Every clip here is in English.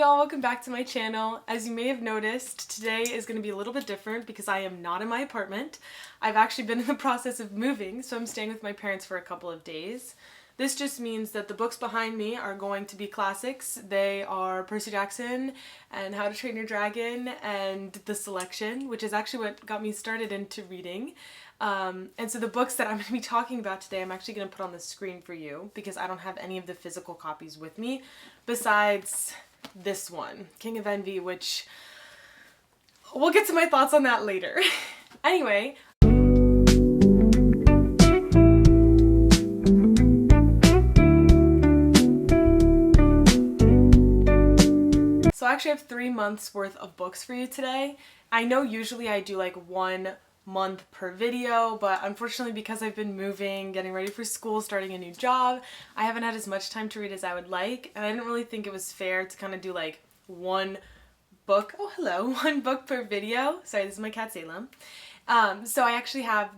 y'all, welcome back to my channel. As you may have noticed, today is going to be a little bit different because I am not in my apartment. I've actually been in the process of moving, so I'm staying with my parents for a couple of days. This just means that the books behind me are going to be classics. They are Percy Jackson and How to Train Your Dragon and The Selection, which is actually what got me started into reading. And so the books that I'm going to be talking about today, I'm actually going to put on the screen for you because I don't have any of the physical copies with me besides this one, King of Envy, which we'll get to my thoughts on that later. Anyway, so I actually have 3 months worth of books for you today. I know usually I do like 1 month per video, but unfortunately because I've been moving, getting ready for school, starting a new job, I haven't had as much time to read as I would like, and I didn't really think it was fair to kind of do like one book per video. Sorry, this is my cat Salem. So I actually have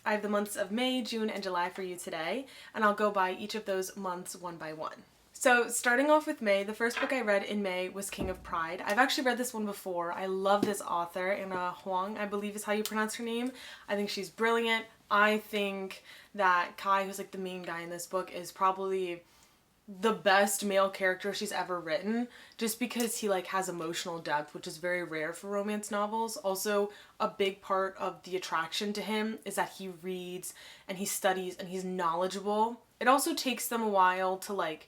I have the months of May, June, and July for you today, and I'll go by each of those months one by one. So starting off with May, the first book I read in May was King of Pride. I've actually read this one before. I love this author, Huang, I believe is how you pronounce her name. I think she's brilliant. I think that Kai, who's like the main guy in this book, is probably the best male character she's ever written, just because he like has emotional depth, which is very rare for romance novels. Also, a big part of the attraction to him is that he reads and he studies and he's knowledgeable. It also takes them a while to like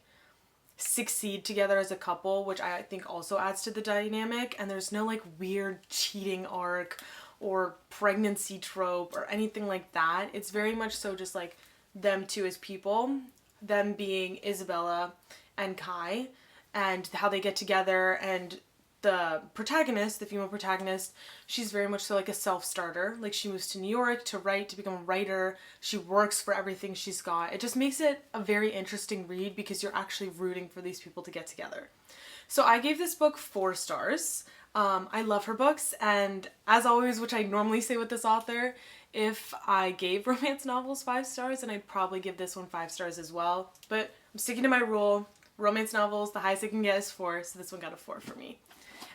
succeed together as a couple, which I think also adds to the dynamic, and there's no like weird cheating arc or pregnancy trope or anything like that. It's very much so just like them two as people, them being Isabella and Kai, and how they get together. And the protagonist, the female protagonist, she's very much so like a self-starter. Like, she moves to New York to write, to become a writer. She works for everything she's got. It just makes it a very interesting read because you're actually rooting for these people to get together. So I gave this book 4 stars. I love her books, and as always, which I normally say with this author, if I gave romance novels 5 stars, then I'd probably give this one 5 stars as well. But I'm sticking to my rule. Romance novels, the highest I can get is 4, so this one got a 4 for me.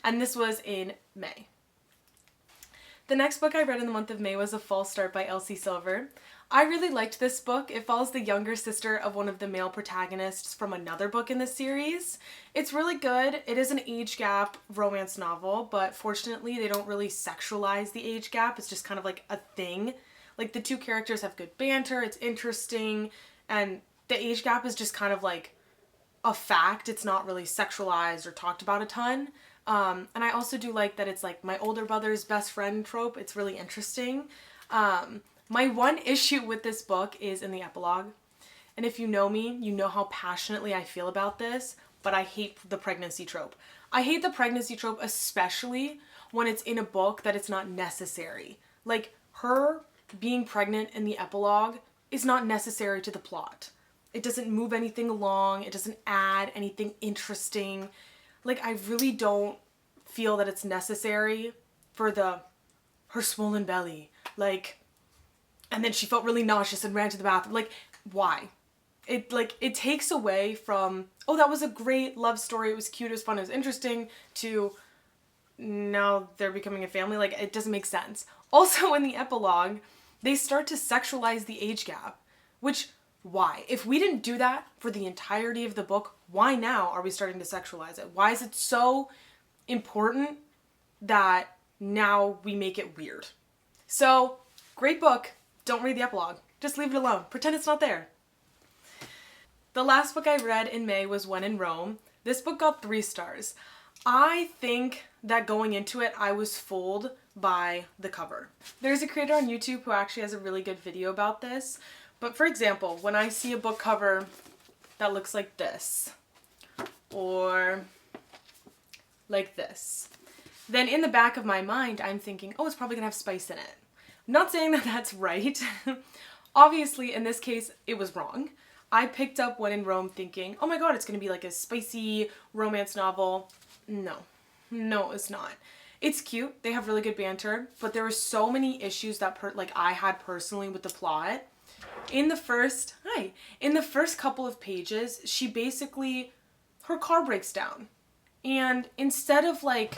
And this was in May. The next book I read in the month of May was A False Start by Elsie Silver. I really liked this book. It follows the younger sister of one of the male protagonists from another book in the series. It's really good. It is an age gap romance novel, but fortunately they don't really sexualize the age gap. It's just kind of like a thing. Like, the two characters have good banter, it's interesting, and the age gap is just kind of like a fact. It's not really sexualized or talked about a ton. And I also do like that it's like my older brother's best friend trope. It's really interesting. My one issue with this book is in the epilogue. And if you know me, you know how passionately I feel about this, but I hate the pregnancy trope. I hate the pregnancy trope, especially when it's in a book that it's not necessary. Like, her being pregnant in the epilogue is not necessary to the plot. It doesn't move anything along. It doesn't add anything interesting. Like, I really don't feel that it's necessary for her swollen belly, like, and then she felt really nauseous and ran to the bathroom. Like, why? It takes away from, oh, that was a great love story, it was cute, it was fun, it was interesting, to now they're becoming a family. Like, it doesn't make sense. Also, in the epilogue, they start to sexualize the age gap, which, why? If we didn't do that for the entirety of the book, why now are we starting to sexualize it? Why is it so important that now we make it weird? So, great book. Don't read the epilogue. Just leave it alone. Pretend it's not there. The last book I read in May was When in Rome. This book got 3 stars. I think that going into it, I was fooled by the cover. There's a creator on YouTube who actually has a really good video about this. But for example, when I see a book cover that looks like this, or like this, then in the back of my mind, I'm thinking, oh, it's probably gonna have spice in it. I'm not saying that that's right. Obviously, in this case, it was wrong. I picked up When in Rome thinking, oh my god, it's gonna be like a spicy romance novel. No, it's not. It's cute, they have really good banter, but there were so many issues that I had personally with the plot. In the first couple of pages, her car breaks down. And instead of like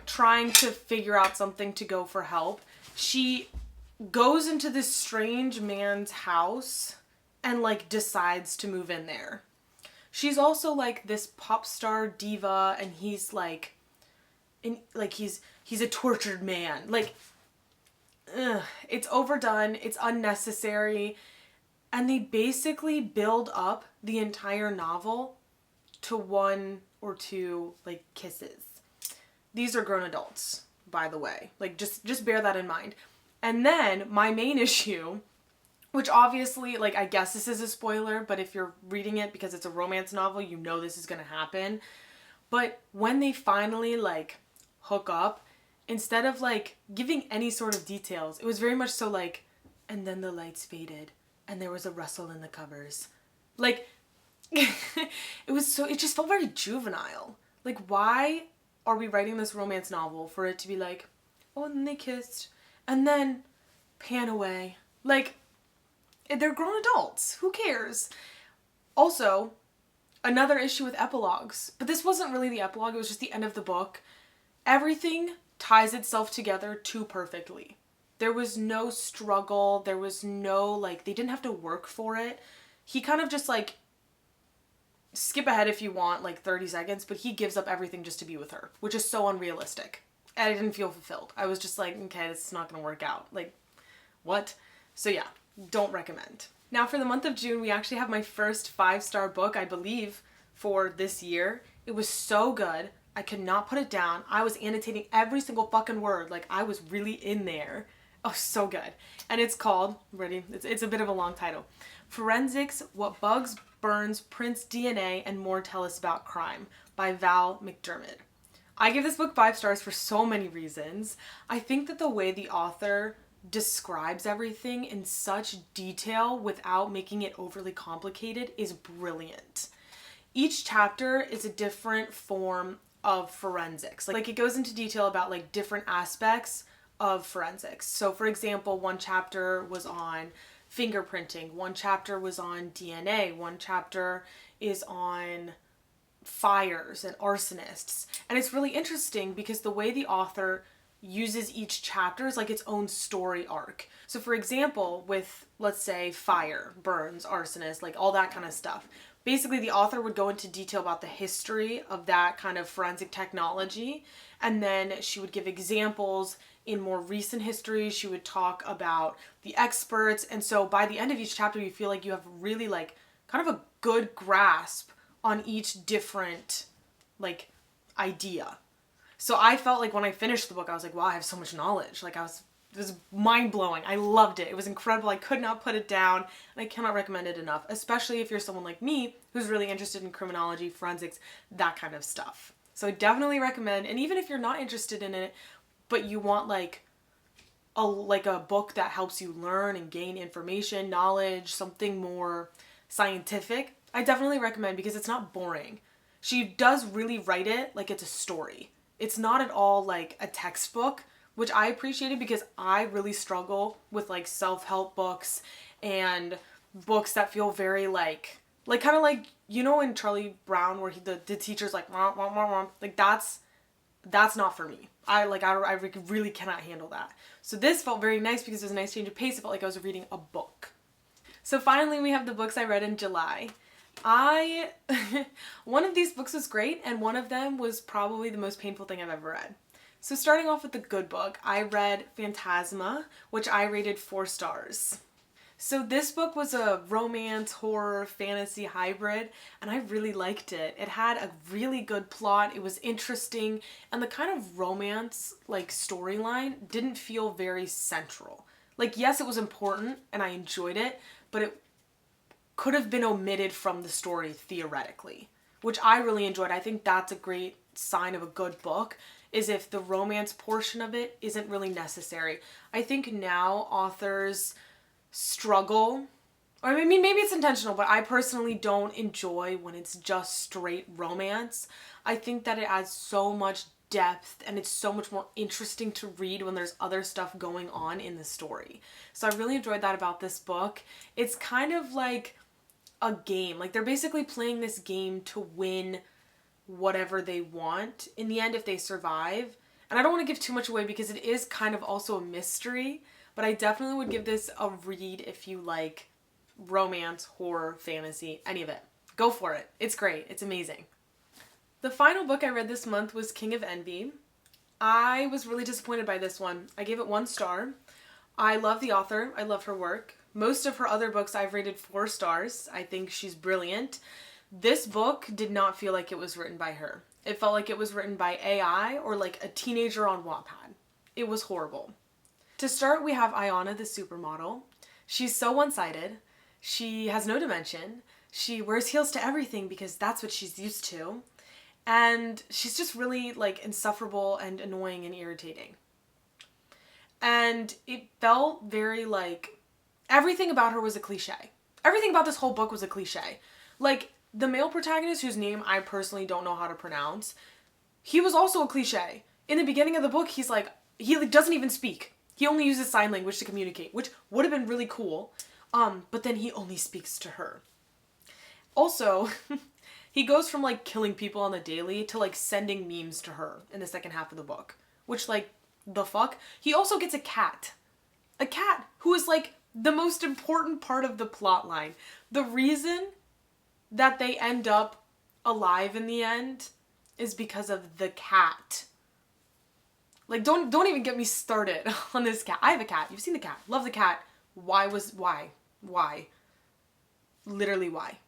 trying to figure out something to go for help, she goes into this strange man's house and like decides to move in there. She's also like this pop star diva, and he's like, he's a tortured man. Like, ugh, it's overdone, it's unnecessary, and they basically build up the entire novel to one or two like kisses. These are grown adults, by the way. Like, just bear that in mind. And then my main issue, which obviously, like, I guess this is a spoiler, but if you're reading it because it's a romance novel, you know this is gonna happen. But when they finally like hook up, instead of like giving any sort of details, it was very much so like, and then the lights faded and there was a rustle in the covers. Like, it just felt very juvenile. Like, why are we writing this romance novel for it to be like, oh, and then they kissed and then pan away? Like, they're grown adults. Who cares? Also, another issue with epilogues, but this wasn't really the epilogue, it was just the end of the book. Everything ties itself together too perfectly. There was no struggle, there was no, like, they didn't have to work for it. He kind of just, like, skip ahead if you want, like, 30 seconds, but he gives up everything just to be with her, which is so unrealistic. And I didn't feel fulfilled. I was just like, okay, this is not gonna work out. Like, what? So yeah, don't recommend. Now for the month of June, we actually have my first 5-star book, I believe, for this year. It was so good. I could not put it down. I was annotating every single fucking word. Like, I was really in there. Oh, so good. And it's called, ready? It's a bit of a long title. Forensics, What Bugs, Burns, Prints, DNA, and More Tell Us About Crime by Val McDermid. I give this book 5 stars for so many reasons. I think that the way the author describes everything in such detail without making it overly complicated is brilliant. Each chapter is a different form of forensics. Like, it goes into detail about like different aspects of forensics. So for example, one chapter was on fingerprinting, one chapter was on DNA, one chapter is on fires and arsonists. And it's really interesting because the way the author uses each chapter is like its own story arc. So for example, with, let's say, fire, burns, arsonist, like all that kind of stuff, basically the author would go into detail about the history of that kind of forensic technology, and then she would give examples in more recent history. She would talk about the experts, and so by the end of each chapter you feel like you have really like kind of a good grasp on each different like idea. So I felt like when I finished the book, I was like, wow, I have so much knowledge. Like, it was mind-blowing. I loved it. It was incredible. I could not put it down, and I cannot recommend it enough, especially if you're someone like me who's really interested in criminology, forensics, that kind of stuff. So I definitely recommend, and even if you're not interested in it, but you want like a book that helps you learn and gain information, knowledge, something more scientific, I definitely recommend, because it's not boring. She does really write it like it's a story. It's not at all like a textbook, which I appreciated because I really struggle with like self-help books and books that feel very like kind of like, you know, in Charlie Brown where the teacher's like, wah, wah, wah, wah. Like that's not for me. I really cannot handle that. So this felt very nice because it was a nice change of pace. It felt like I was reading a book. So finally we have the books I read in July. One of these books was great, and one of them was probably the most painful thing I've ever read. So starting off with the good book, I read Phantasma, which I rated 4 stars. So this book was a romance, horror, fantasy hybrid, and I really liked it. It had a really good plot, it was interesting, and the kind of romance, like, storyline didn't feel very central. Like, yes, it was important, and I enjoyed it, but it could have been omitted from the story theoretically, which I really enjoyed. I think that's a great sign of a good book, is if the romance portion of it isn't really necessary. I think now authors struggle, or I mean, maybe it's intentional, but I personally don't enjoy when it's just straight romance. I think that it adds so much depth and it's so much more interesting to read when there's other stuff going on in the story. So I really enjoyed that about this book. It's kind of like a game. Like, they're basically playing this game to win whatever they want in the end if they survive. And I don't want to give too much away because it is kind of also a mystery, but I definitely would give this a read if you like romance, horror, fantasy, any of it. Go for it. It's great. It's amazing. The final book I read this month was King of Envy. I was really disappointed by this one. I gave it 1 star. I love the author. I love her work. Most of her other books I've rated 4 stars. I think she's brilliant. This book did not feel like it was written by her. It felt like it was written by AI or like a teenager on Wattpad. It was horrible. To start, we have Ayana, the supermodel. She's so one-sided. She has no dimension. She wears heels to everything because that's what she's used to. And she's just really like insufferable and annoying and irritating. And it felt very like everything about her was a cliche. Everything about this whole book was a cliche. Like the male protagonist, whose name I personally don't know how to pronounce, he was also a cliche. In the beginning of the book, he doesn't even speak. He only uses sign language to communicate, which would have been really cool. But then he only speaks to her. Also, he goes from like killing people on the daily to like sending memes to her in the second half of the book, which like, the fuck? He also gets a cat. A cat who is like the most important part of the plot line. The reason that they end up alive in the end is because of the cat. Like, don't even get me started on this cat. I have a cat. You've seen the cat. Love the cat. Why? Literally why?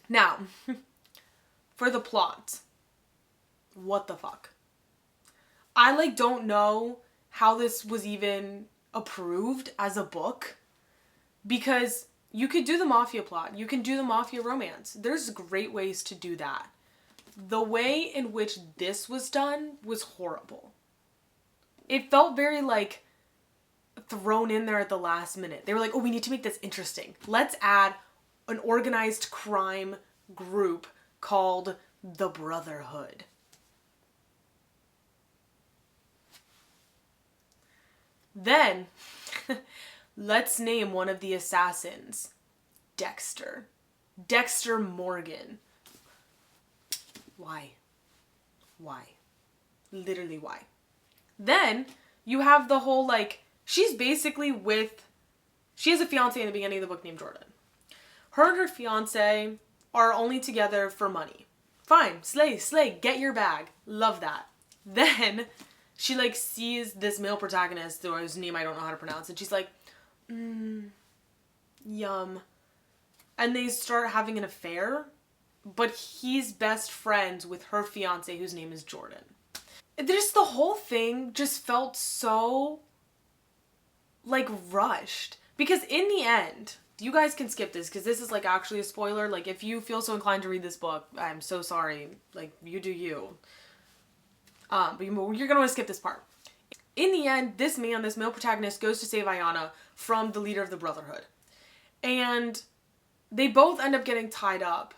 Now, for the plot. What the fuck? I like don't know how this was even approved as a book, because you could do the mafia plot. You can do the mafia romance. There's great ways to do that. The way in which this was done was horrible. It felt very like thrown in there at the last minute. They were like, oh, we need to make this interesting. Let's add an organized crime group called the Brotherhood. Then, let's name one of the assassins Dexter. Dexter Morgan. Why? Literally why? Then, you have the whole like, she has a fiance in the beginning of the book named Jordan. Her and her fiance are only together for money. Fine, slay, get your bag. Love that. Then, she like sees this male protagonist whose name I don't know how to pronounce, and she's like, yum. And they start having an affair, but he's best friends with her fiance whose name is Jordan. Just the whole thing just felt so like rushed, because in the end, you guys can skip this because this is like actually a spoiler. Like if you feel so inclined to read this book, I'm so sorry. Like you do you. But you're going to want to skip this part. In the end, this male protagonist goes to save Ayana from the leader of the Brotherhood. And they both end up getting tied up.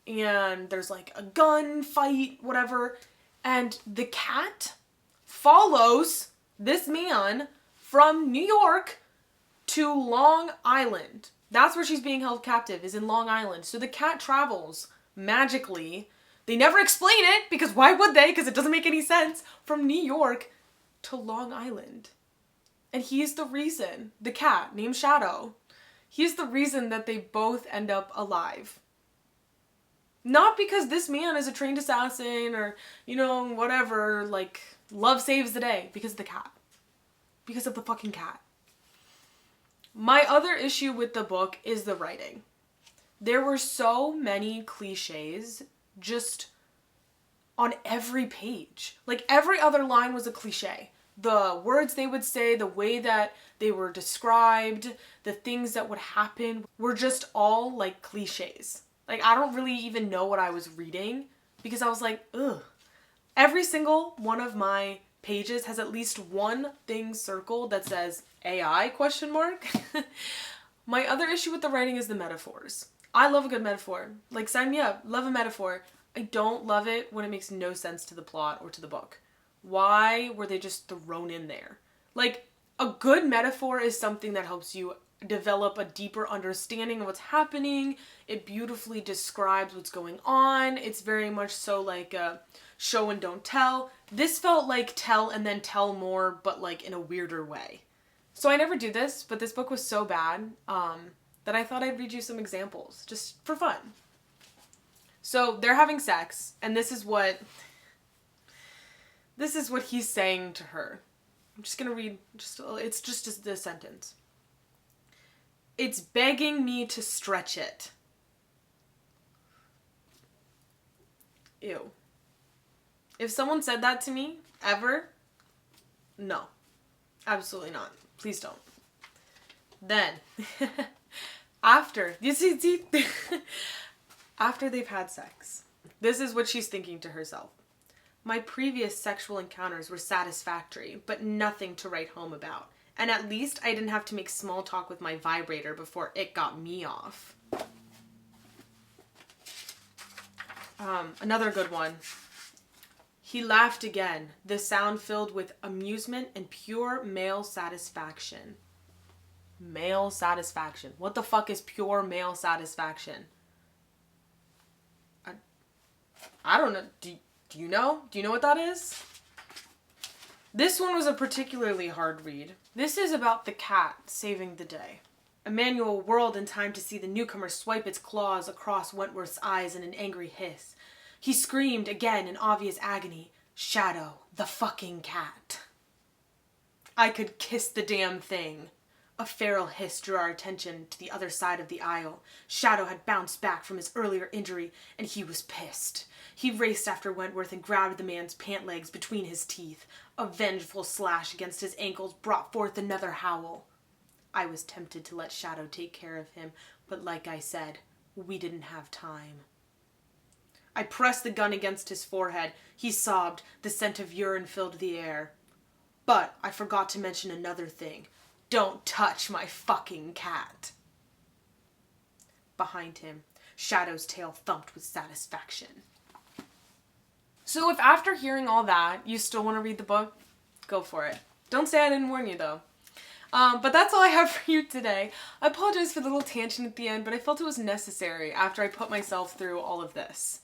And there's like a gun fight, whatever. And the cat follows this man from New York to Long Island. That's where she's being held captive, is in Long Island. So the cat travels magically. They never explain it, because why would they? Because it doesn't make any sense. From New York to Long Island. And he's the reason, the cat named Shadow, he's the reason that they both end up alive. Not because this man is a trained assassin or, whatever, like, love saves the day. Because of the cat. Because of the fucking cat. My other issue with the book is the writing. There were so many cliches just on every page. Like every other line was a cliche. The words they would say, the way that they were described, the things that would happen were just all like cliches. Like I don't really even know what I was reading because I was like, ugh. Every single one of my pages has at least one thing circled that says AI ? My other issue with the writing is the metaphors. I love a good metaphor. Like, sign me up. Love a metaphor. I don't love it when it makes no sense to the plot or to the book. Why were they just thrown in there? Like, a good metaphor is something that helps you develop a deeper understanding of what's happening. It beautifully describes what's going on. It's very much so like a show and don't tell. This felt like tell and then tell more, but like in a weirder way. So I never do this, but this book was so bad that I thought I'd read you some examples, just for fun. So they're having sex, and this is what he's saying to her. I'm just gonna read, it's just the sentence. It's begging me to stretch it. Ew. If someone said that to me, ever, no. Absolutely not. Please don't. Then, after they've had sex, this is what she's thinking to herself. My previous sexual encounters were satisfactory, but nothing to write home about. And at least I didn't have to make small talk with my vibrator before it got me off. Another good one. He laughed again, the sound filled with amusement and pure male satisfaction. Male satisfaction. What the fuck is pure male satisfaction? I don't know. Do you know? Do you know what that is? This one was a particularly hard read. This is about the cat saving the day. Emmanuel whirled in time to see the newcomer swipe its claws across Wentworth's eyes in an angry hiss. He screamed again in obvious agony, Shadow, the fucking cat. I could kiss the damn thing. A feral hiss drew our attention to the other side of the aisle. Shadow had bounced back from his earlier injury, and he was pissed. He raced after Wentworth and grabbed the man's pant legs between his teeth. A vengeful slash against his ankles brought forth another howl. I was tempted to let Shadow take care of him, but like I said, we didn't have time. I pressed the gun against his forehead. He sobbed. The scent of urine filled the air. But I forgot to mention another thing. Don't touch my fucking cat. Behind him, Shadow's tail thumped with satisfaction. So if after hearing all that, you still want to read the book, go for it. Don't say I didn't warn you, though. But that's all I have for you today. I apologize for the little tangent at the end, but I felt it was necessary after I put myself through all of this.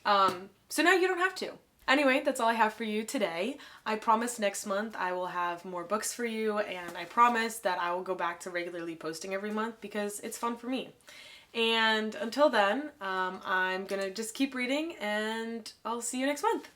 So now you don't have to. Anyway, that's all I have for you today. I promise next month I will have more books for you, and I promise that I will go back to regularly posting every month because it's fun for me. And until then, I'm gonna just keep reading, and I'll see you next month.